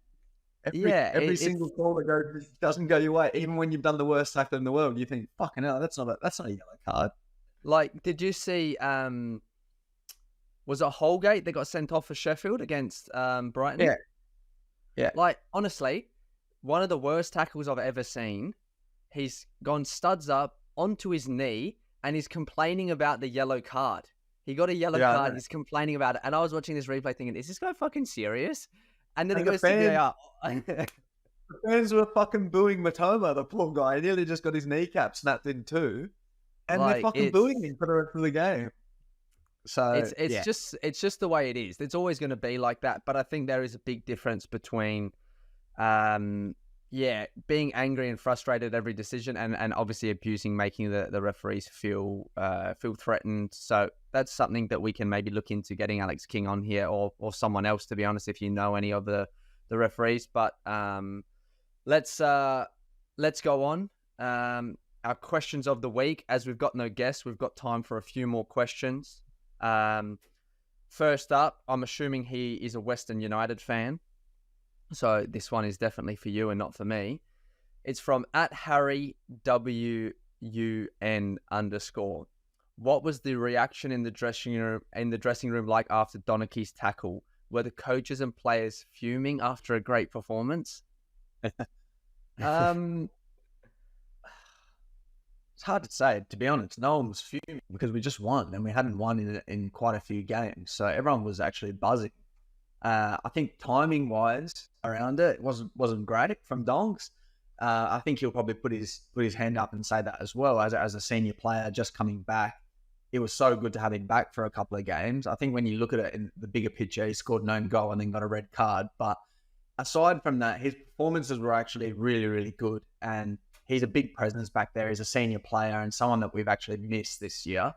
Every single call that doesn't go your way, even when you've done the worst tackle in the world, you think, fucking hell, that's not a yellow card. Like, did you see, was it Holgate that got sent off for Sheffield against Brighton? Yeah. Like, honestly, one of the worst tackles I've ever seen. He's gone studs up onto his knee and he's complaining about the yellow card. He got a yellow card. He's complaining about it. And I was watching this replay thinking, is this guy fucking serious? And then it goes to VAR. The fans were fucking booing Matoma, the poor guy. He nearly just got his kneecap snapped in two. And they're fucking booing him for the rest of the game. So it's just the way it is. It's always going to be like that. But I think there is a big difference between being angry and frustrated at every decision and obviously abusing, making the referees feel threatened. So that's something that we can maybe look into getting Alex King on here or someone else, to be honest, if you know any of the referees. But let's go on. Our questions of the week. As we've got no guests, we've got time for a few more questions. First up, I'm assuming he is a Western United fan. So this one is definitely for you and not for me. It's from @HarryWUN_. What was the reaction in the dressing room like after Donachie's tackle? Were the coaches and players fuming after a great performance? It's hard to say, to be honest. No one was fuming because we just won, and we hadn't won in quite a few games. So everyone was actually buzzing. I think timing-wise around it wasn't great from Dongs. I think he'll probably put his hand up and say that as well. As a senior player just coming back, it was so good to have him back for a couple of games. I think when you look at it in the bigger picture, he scored an own goal and then got a red card. But aside from that, his performances were actually really, really good. And he's a big presence back there. He's a senior player and someone that we've actually missed this year.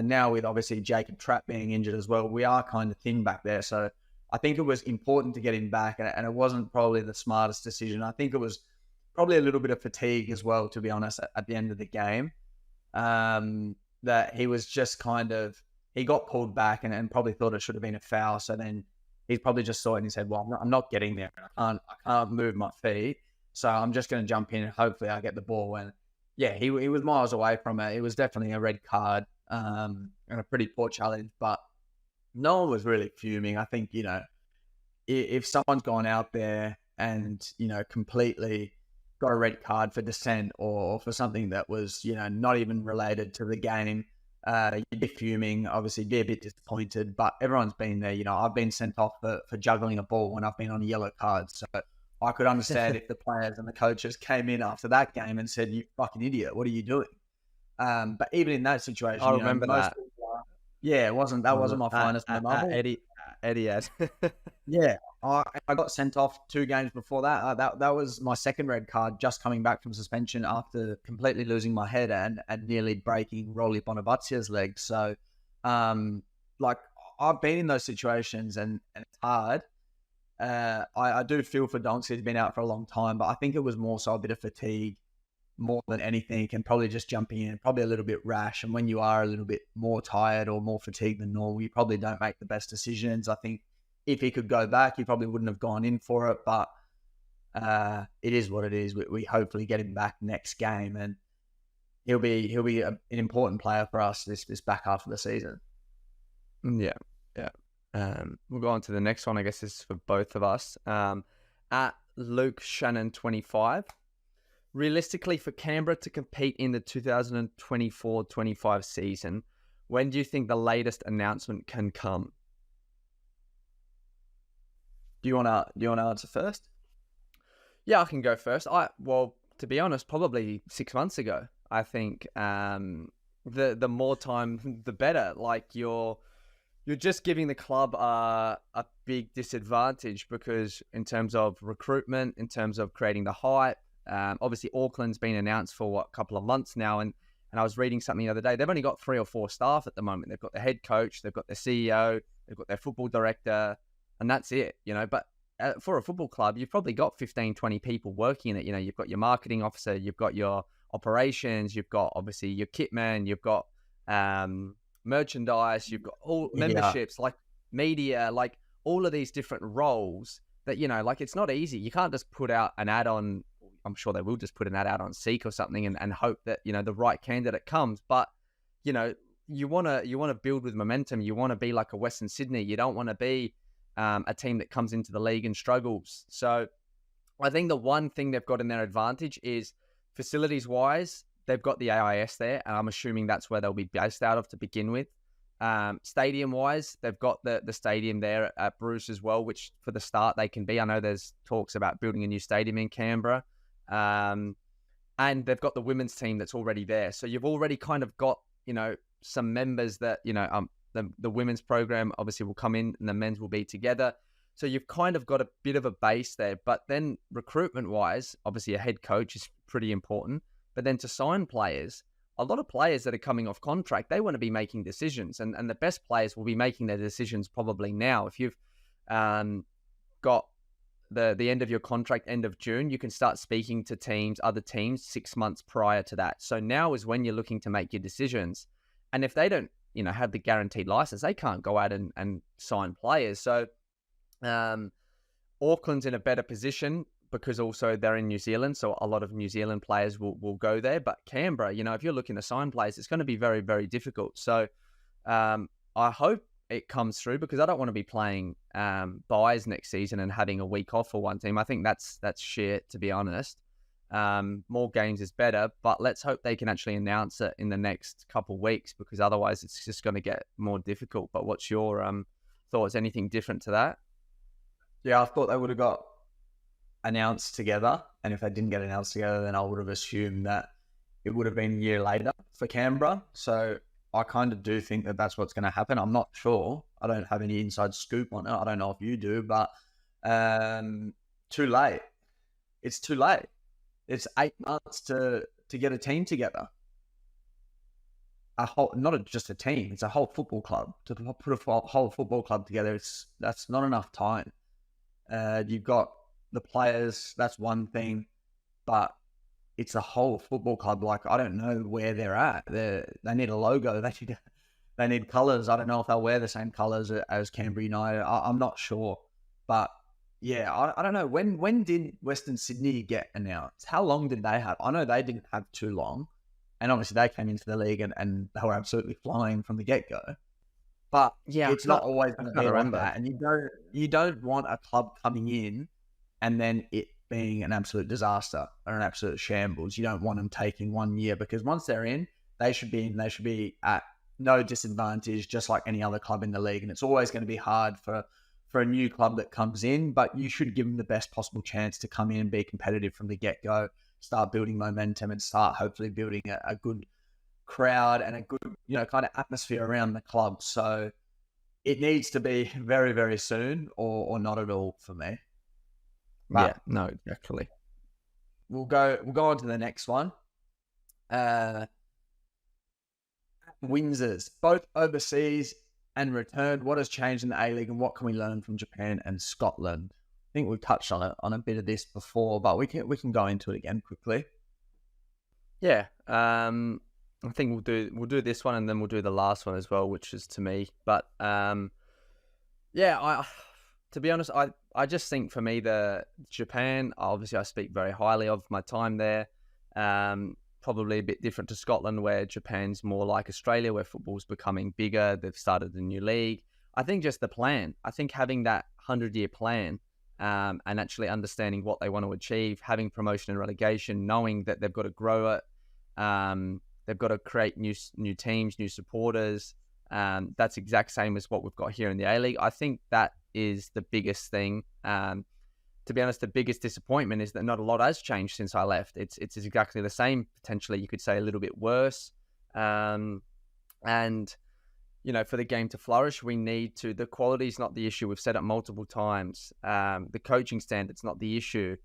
Now with obviously Jacob Trapp being injured as well, we are kind of thin back there. So I think it was important to get him back, and it wasn't probably the smartest decision. I think it was probably a little bit of fatigue as well, to be honest, at the end of the game. That he was just he got pulled back and probably thought it should have been a foul. So then he probably just saw it and he said, well, I'm not getting there. I can't move my feet. So I'm just going to jump in and hopefully I get the ball. And yeah, he was miles away from it. It was definitely a red card and a pretty poor challenge, but no one was really fuming. I think, if someone's gone out there and, completely got a red card for dissent or for something that was, not even related to the game, you'd be fuming, obviously be a bit disappointed, but everyone's been there. I've been sent off for juggling a ball when I've been on a yellow card. So I could understand if the players and the coaches came in after that game and said, you fucking idiot, what are you doing? But even in that situation, I remember that. That wasn't my finest memorable. Eddie had. Yeah, I got sent off 2 games before that. That was my second red card, just coming back from suspension after completely losing my head and nearly breaking Rolly Bonabazia's leg. So, I've been in those situations and it's hard. I do feel for Donks. He's been out for a long time, but I think it was more so a bit of fatigue more than anything, and probably just jumping in, probably a little bit rash. And when you are a little bit more tired or more fatigued than normal, you probably don't make the best decisions. I think if he could go back, he probably wouldn't have gone in for it, but it is what it is. We hopefully get him back next game, and he'll be an important player for us this back half of the season. Yeah. We'll go on to the next one. I guess this is for both of us. At Luke Shannon 25. Realistically, for Canberra to compete in the 2024-25 season, when do you think the latest announcement can come? Do you want to answer first? Yeah, I can go first. Well, to be honest, probably 6 months ago. I think the more time, the better. Like you're just giving the club a big disadvantage because in terms of recruitment, in terms of creating the hype, obviously Auckland's been announced for a couple of months now, and I was reading something the other day. They've only got 3 or 4 staff at the moment. They've got the head coach, they've got their CEO, they've got their football director, and that's it. But for a football club, you've probably got 15, 20 people working in it. You've got your marketing officer, you've got your operations, you've got obviously your kit man, you've got merchandise, you've got all memberships, like media, like all of these different roles that, like it's not easy. You can't just put out an ad on, I'm sure they will just put an ad out on Seek or something and hope that, the right candidate comes. But, you want to build with momentum. You want to be like a Western Sydney. You don't want to be a team that comes into the league and struggles. So I think the one thing they've got in their advantage is facilities-wise, they've got the AIS there, and I'm assuming that's where they'll be based out of to begin with. Stadium-wise, they've got the stadium there at Bruce as well, which for the start they can be. I know there's talks about building a new stadium in Canberra. And they've got the women's team that's already there. So you've already kind of got, some members that, the women's program obviously will come in and the men's will be together. So you've kind of got a bit of a base there. But then recruitment-wise, obviously a head coach is pretty important. But then to sign players, a lot of players that are coming off contract, they want to be making decisions. And the best players will be making their decisions probably now. If you've got the end of your contract, end of June, you can start speaking to other teams 6 months prior to that. So now is when you're looking to make your decisions. And if they don't, have the guaranteed license, they can't go out and sign players. So Auckland's in a better position because also they're in New Zealand. So a lot of New Zealand players will go there. But Canberra, if you're looking to sign players, it's going to be very, very difficult. So I hope it comes through because I don't want to be playing buys next season and having a week off for one team. I think that's shit, to be honest. More games is better, but let's hope they can actually announce it in the next couple of weeks because otherwise it's just going to get more difficult. But what's your thoughts? Anything different to that? Yeah, I thought they would have got announced together, and if they didn't get announced together, then I would have assumed that it would have been a year later for Canberra. So I kind of do think that that's what's going to happen. I'm not sure. I don't have any inside scoop on it. I don't know if you do, but too late. It's too late. It's 8 months to get a team together. Not just a team. It's a whole football club. To put a whole football club together, that's not enough time. You've got the players. That's one thing, but it's a whole football club. Like, I don't know where they're at. They need a logo. They need colours. I don't know if they'll wear the same colours as Canberra United. I'm not sure. But, yeah, I don't know. When did Western Sydney get announced? How long did they have? I know they didn't have too long. And obviously they came into the league and they were absolutely flying from the get-go. But yeah, it's not always going to be like that. And you don't want a club coming in and then it being an absolute disaster or an absolute shambles. You don't want them taking 1 year because once they're in, they should be in. They should be at no disadvantage, just like any other club in the league. And it's always going to be hard for a new club that comes in, but you should give them the best possible chance to come in and be competitive from the get-go, start building momentum and start hopefully building a good crowd and a good, kind of atmosphere around the club. So it needs to be very, very soon or not at all for me. But yeah, no, exactly. We'll go on to the next one. Windsors, both overseas and returned. What has changed in the A-League and what can we learn from Japan and Scotland? I think we've touched on a bit of this before, but we can go into it again quickly. Yeah, I think we'll do this one and then we'll do the last one as well, which is to me. But yeah, to be honest, I just think for me the Japan, obviously I speak very highly of my time there. Probably a bit different to Scotland, where Japan's more like Australia, where football's becoming bigger. They've started a new league. I think just the plan. I think having that 100-year plan and actually understanding what they want to achieve, having promotion and relegation, knowing that they've got to grow it, they've got to create new teams, new supporters. That's exact same as what we've got here in the A-League. I think that is the biggest thing. To be honest, the biggest disappointment is that not a lot has changed since I left. It's exactly the same. Potentially, you could say a little bit worse. And for the game to flourish, we need to. The quality is not the issue. We've said it multiple times. The coaching standard's not the issue.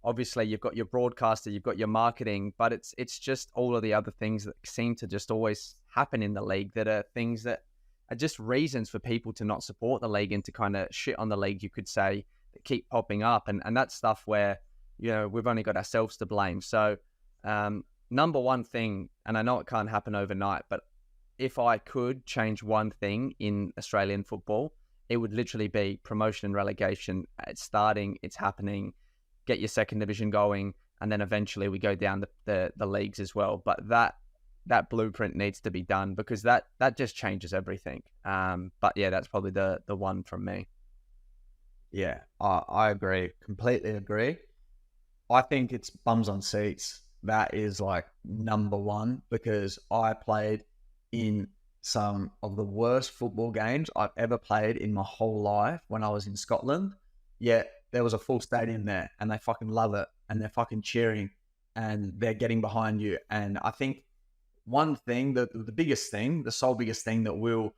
Obviously, you've got your broadcaster, you've got your marketing, but it's just all of the other things that seem to just always happen in the league that are things that are just reasons for people to not support the league and to kind of shit on the league, you could say, that keep popping up. And that's stuff where, we've only got ourselves to blame. So, number one thing, and I know it can't happen overnight, but if I could change one thing in Australian football, it would literally be promotion and relegation. It's starting, it's happening. Get your second division going, and then eventually we go down the leagues as well. But that blueprint needs to be done because that just changes everything. But yeah, that's probably the one from me. Yeah, I agree. Completely agree. I think it's bums on seats. That is like number one because I played in some of the worst football games I've ever played in my whole life when I was in Scotland. Yet there was a full stadium there and they fucking love it and they're fucking cheering and they're getting behind you. And I think one thing, the biggest thing, the sole biggest thing that will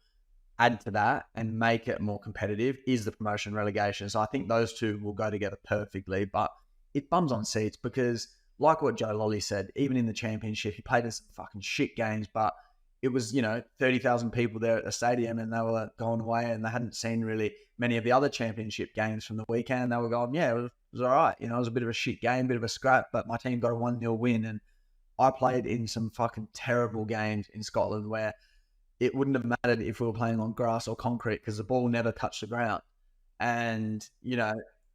add to that and make it more competitive is the promotion relegation. So I think those two will go together perfectly, but it bums on seats because like what Joe Lolly said, even in the championship, he played in some fucking shit games, but it was, 30,000 people there at the stadium and they were going away and they hadn't seen really many of the other championship games from the weekend. They were going, yeah, it was all right. It was a bit of a shit game, bit of a scrap, but my team got a 1-0 win. And I played in some fucking terrible games in Scotland where it wouldn't have mattered if we were playing on grass or concrete because the ball never touched the ground. And,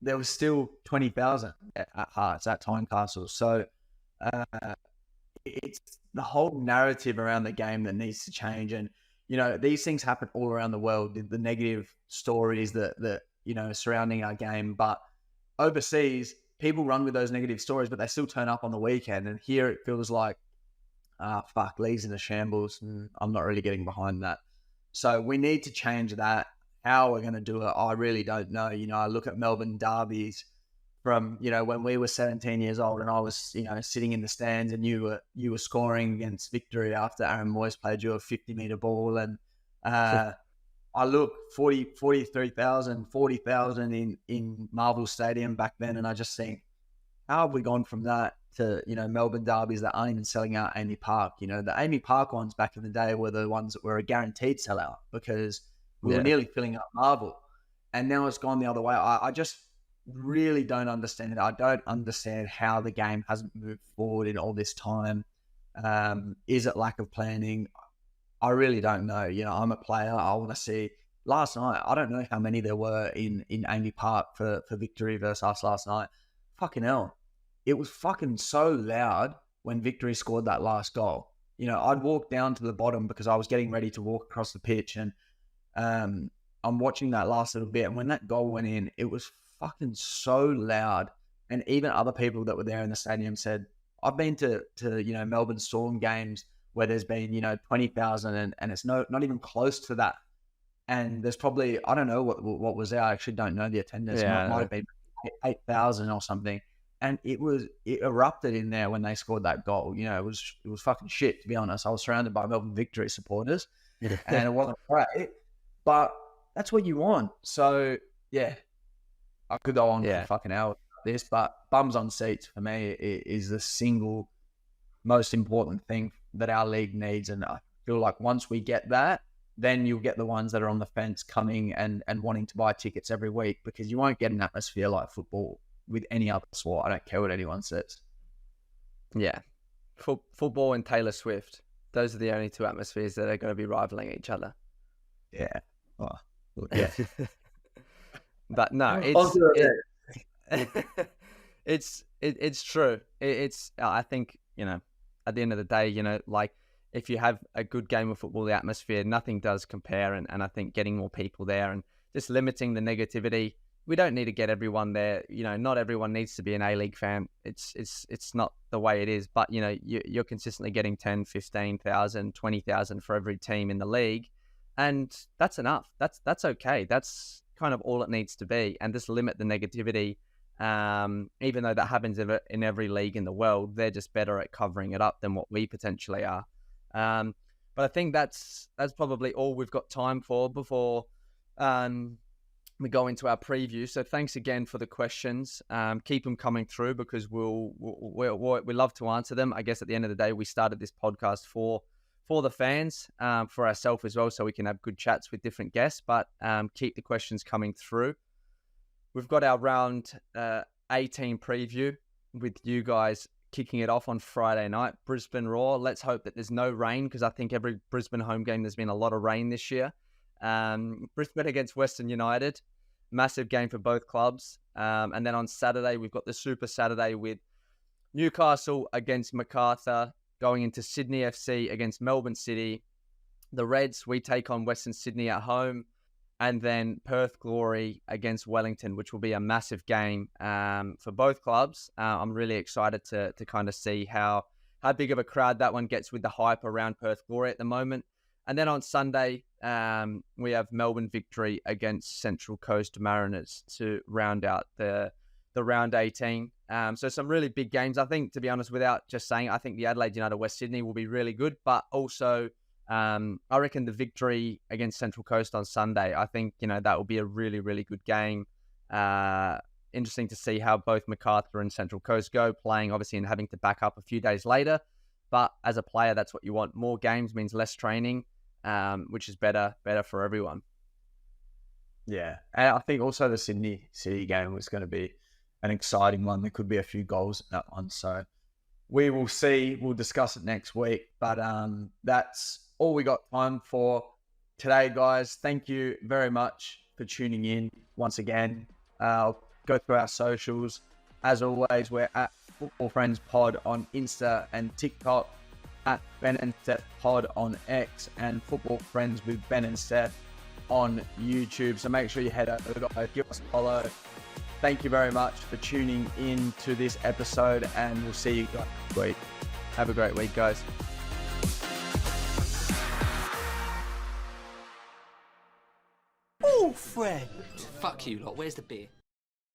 there was still 20,000 at Hearts, at Tynecastle. So it's the whole narrative around the game that needs to change. And, these things happen all around the world, the negative stories that surrounding our game. But overseas, people run with those negative stories, but they still turn up on the weekend. And here it feels like, fuck, league's in a shambles. And I'm not really getting behind that. So we need to change that. How we're going to do it, I really don't know. I look at Melbourne derbies from, when we were 17 years old and I was, sitting in the stands and you were scoring against Victory after Aaron Moyes played you a 50-meter ball. And I look 43,000, 40,000 in Marvel Stadium back then. And I just think, how have we gone from that to, Melbourne derbies that aren't even selling out Amy Park? The Amy Park ones back in the day were the ones that were a guaranteed sellout because we were nearly filling up Marvel. And now it's gone the other way. I just really don't understand it. I don't understand how the game hasn't moved forward in all this time. Is it lack of planning? I really don't know. I'm a player. I want to see. Last night, I don't know how many there were in Amy Park for Victory versus us last night. Fucking hell. It was fucking so loud when Victory scored that last goal. I'd walk down to the bottom because I was getting ready to walk across the pitch and I'm watching that last little bit. And when that goal went in, it was fucking so loud. And even other people that were there in the stadium said, I've been to Melbourne Storm games where there's been, 20,000 and it's not even close to that. And there's probably, I don't know what was there. I actually don't know the attendance. Yeah. Might have been 8,000 or something. And it erupted in there when they scored that goal. It was fucking shit, to be honest. I was surrounded by Melbourne Victory supporters and it wasn't great. But that's what you want. So, yeah, I could go on for fucking hours about this, but bums on seats for me is the single most important thing that our league needs. And I feel like once we get that, then you'll get the ones that are on the fence coming and wanting to buy tickets every week because you won't get an atmosphere like football with any other sport. I don't care what anyone says. Yeah. Football and Taylor Swift. Those are the only two atmospheres that are going to be rivaling each other. Yeah. Oh, yeah. But no, it's true. I think, at the end of the day, like if you have a good game of football, the atmosphere, nothing does compare. And I think getting more people there and just limiting the negativity. We don't need to get everyone there. Not everyone needs to be an A-League fan. It's not the way it is. But, you're consistently getting 10, 15,000, 20,000 for every team in the league. And that's enough. That's okay. That's kind of all it needs to be. And just limit the negativity. Even though that happens in every league in the world, they're just better at covering it up than what we potentially are. But I think that's probably all we've got time for before we go into our preview. So thanks again for the questions. Keep them coming through because we love to answer them. I guess at the end of the day, we started this podcast for the fans, for ourselves as well, so we can have good chats with different guests. But keep the questions coming through. We've got our round 18 preview with you guys kicking it off on Friday night. Brisbane Roar. Let's hope that there's no rain because I think every Brisbane home game there's been a lot of rain this year. Brisbane against Western United, massive game for both clubs. And then on Saturday, we've got the Super Saturday with Newcastle against MacArthur, going into Sydney FC against Melbourne City. The Reds, we take on Western Sydney at home, and then Perth Glory against Wellington, which will be a massive game for both clubs. I'm really excited to kind of see how big of a crowd that one gets with the hype around Perth Glory at the moment. And then on Sunday, we have Melbourne Victory against Central Coast Mariners to round out the round 18. So some really big games. I think, to be honest, without just saying, I think the Adelaide United West Sydney will be really good. But also, I reckon the Victory against Central Coast on Sunday, I think, that will be a really, really good game. Interesting to see how both MacArthur and Central Coast go, playing obviously and having to back up a few days later. But as a player, that's what you want. More games means less training, which is better for everyone. Yeah. And I think also the Sydney City game was going to be an exciting one. There could be a few goals in that one. So we will see. We'll discuss it next week. But that's all we got time for today, guys. Thank you very much for tuning in once again. Go through our socials. As always, we're at Football Friends Pod on Insta and TikTok, at Ben and Stef Pod on X, and Football Friends with Ben and Stef on YouTube. So make sure you head over, guys, give us a follow. Thank you very much for tuning in to this episode, and we'll see you guys next week. Have a great week, guys. Oh, friend. Fuck you lot, where's the beer?